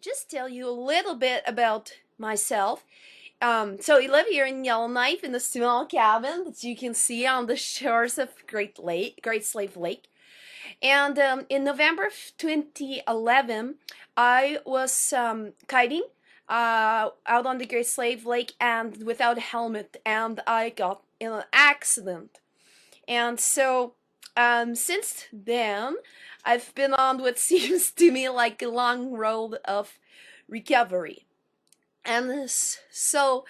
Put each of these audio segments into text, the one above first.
just tell you a little bit about myself. So I live here in Yellowknife in a small cabin that you can see on the shores of Great Slave Lake. And in November of 2011, I was kiting out on the Great Slave Lake and without a helmet, and I got in an accident. And so since then, I've been on what seems to me like a long road of recovery. And so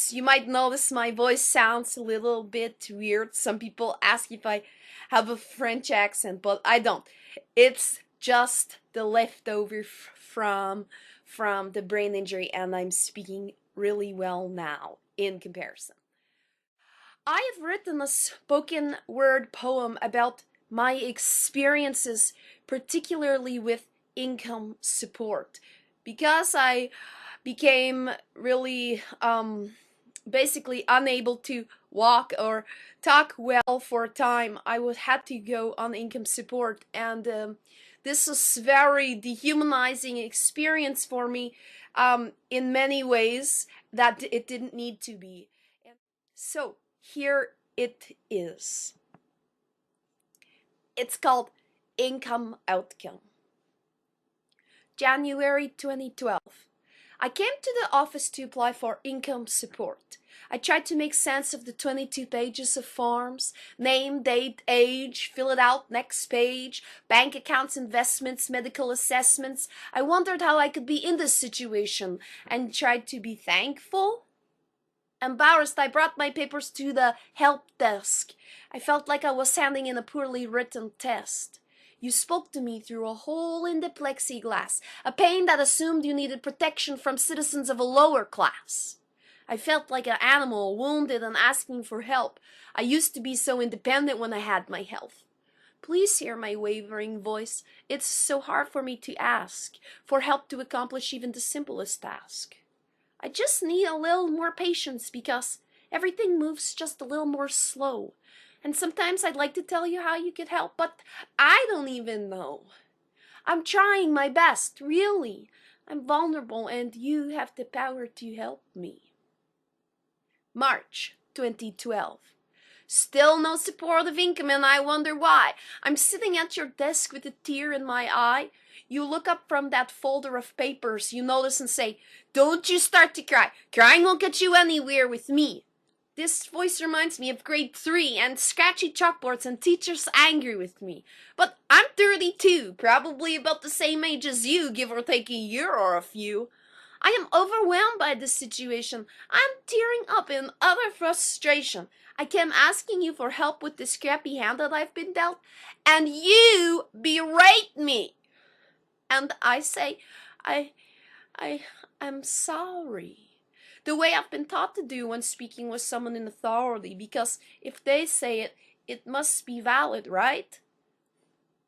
you might notice my voice sounds a little bit weird. Some people ask if I have a French accent, but I don't. It's just the leftover from the brain injury, and I'm speaking really well now in comparison. I have written a spoken word poem about my experiences, particularly with income support, because I became really basically unable to walk or talk well for a time. I would had to go on income support, and this was very dehumanizing experience for me in many ways that it didn't need to be. So here it is. It's called Income Outcome. January 2012. I came to the office to apply for income support. I tried to make sense of the 22 pages of forms: name, date, age, fill it out, next page, bank accounts, investments, medical assessments. I wondered how I could be in this situation and tried to be thankful. Embarrassed, I brought my papers to the help desk. I felt like I was handing in a poorly written test. You spoke to me through a hole in the plexiglass, a pane that assumed you needed protection from citizens of a lower class. I felt like an animal, wounded and asking for help. I used to be so independent when I had my health. Please hear my wavering voice. It's so hard for me to ask for help to accomplish even the simplest task. I just need a little more patience because everything moves just a little more slow. And sometimes I'd like to tell you how you could help, but I don't even know. I'm trying my best, really. I'm vulnerable and you have the power to help me. March 2012. Still no supportive income and I wonder why. I'm sitting at your desk with a tear in my eye. You look up from that folder of papers, you notice and say, "Don't you start to cry. Crying won't get you anywhere with me." This voice reminds me of grade 3 and scratchy chalkboards and teachers angry with me. But I'm 32, probably about the same age as you, give or take a year or a few. I am overwhelmed by this situation. I'm tearing up in utter frustration. I came asking you for help with this scrappy hand that I've been dealt, and you berate me. And I say, I'm sorry. The way I've been taught to do when speaking with someone in authority, because if they say it, it must be valid, right?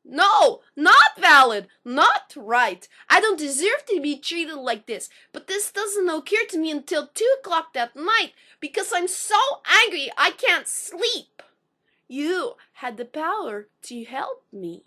No, not valid, not right. I don't deserve to be treated like this, but this doesn't occur to me until 2 o'clock that night because I'm so angry I can't sleep. You had the power to help me.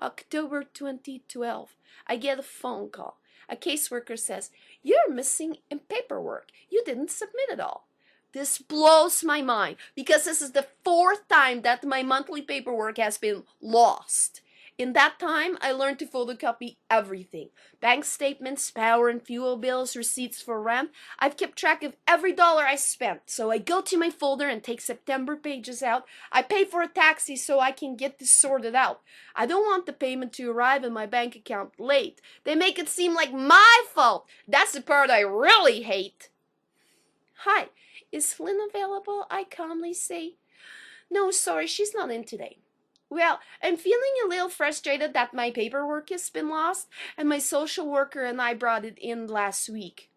October 2012. I get a phone call. A caseworker says, "You're missing in paperwork. You didn't submit it all." This blows my mind because this is the 4th time that my monthly paperwork has been lost. In that time, I learned to photocopy everything. Bank statements, power and fuel bills, receipts for rent. I've kept track of every dollar I spent. So I go to my folder and take September pages out. I pay for a taxi so I can get this sorted out. I don't want the payment to arrive in my bank account late. They make it seem like my fault. That's the part I really hate. "Hi, is Flynn available?" I calmly say. "No, sorry, she's not in today." Well, I'm feeling a little frustrated that my paperwork has been lost, and my social worker and I brought it in last week.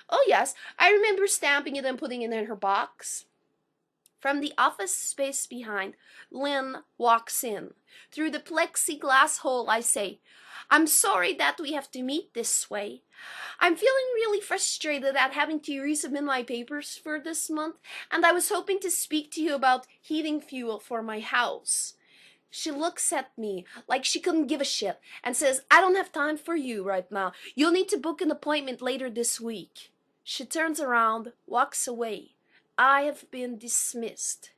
"Oh yes, I remember stamping it and putting it in her box." From the office space behind, Lynn walks in. Through the plexiglass hole, I say, "I'm sorry that we have to meet this way. I'm feeling really frustrated at having to resubmit my papers for this month, and I was hoping to speak to you about heating fuel for my house." She looks at me like she couldn't give a shit and says, I don't have time for you right now. You'll need to book an appointment later this week. She turns around, walks away. I have been dismissed.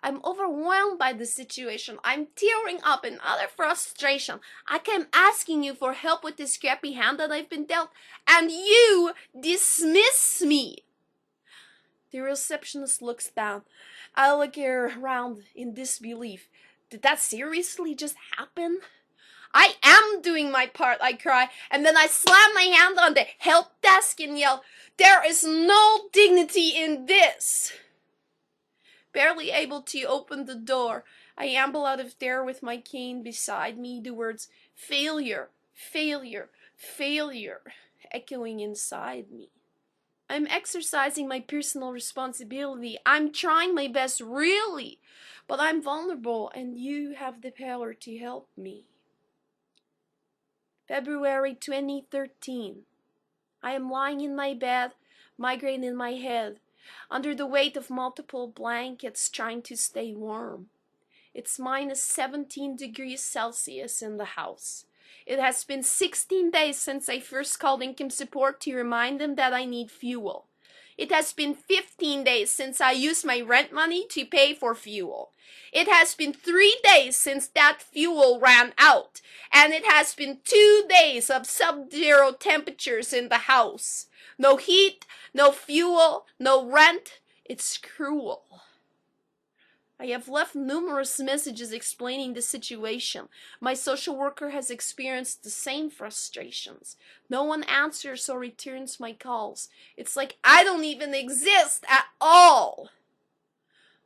I'm overwhelmed by the situation. I'm tearing up in utter frustration. I came asking you for help with this crappy hand that I've been dealt, and you dismiss me. The receptionist looks down. I look around in disbelief. Did that seriously just happen? I am doing my part, I cry, and then I slam my hand on the help desk and yell, there is no dignity in this. Barely able to open the door, I amble out of there with my cane beside me, the words failure, failure, failure echoing inside me. I'm exercising my personal responsibility. I'm trying my best, really, but I'm vulnerable and you have the power to help me. February 2013. I am lying in my bed, migraine in my head, under the weight of multiple blankets trying to stay warm. It's minus 17 degrees Celsius in the house. It has been 16 days since I first called income support to remind them that I need fuel. It has been 15 days since I used my rent money to pay for fuel. It has been 3 days since that fuel ran out. And it has been 2 days of sub-zero temperatures in the house. No heat, no fuel, no rent. It's cruel. I have left numerous messages explaining the situation. My social worker has experienced the same frustrations. No one answers or returns my calls. It's like I don't even exist at all.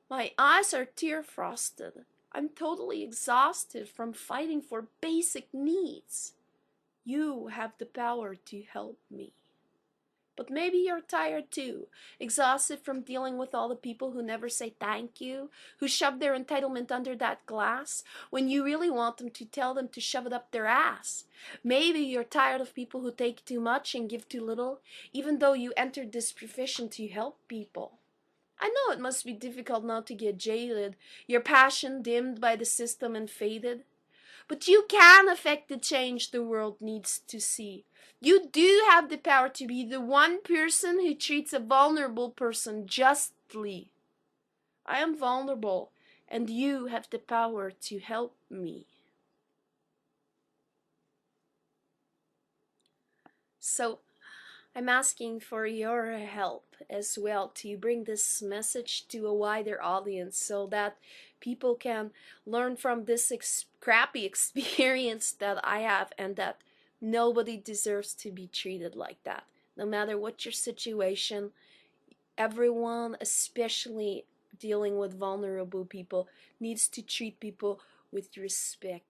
My eyes are tear-frosted. I'm totally exhausted from fighting for basic needs. You have the power to help me. But maybe you're tired too, exhausted from dealing with all the people who never say thank you, who shove their entitlement under that glass when you really want them to tell them to shove it up their ass. Maybe you're tired of people who take too much and give too little, even though you entered this profession to help people. I know it must be difficult not to get jaded, your passion dimmed by the system and faded. But you can affect the change the world needs to see. You do have the power to be the one person who treats a vulnerable person justly. I am vulnerable, and you have the power to help me. So, I'm asking for your help as well to bring this message to a wider audience so that people can learn from this crappy experience that I have, and that nobody deserves to be treated like that. No matter what your situation, everyone, especially dealing with vulnerable people, needs to treat people with respect.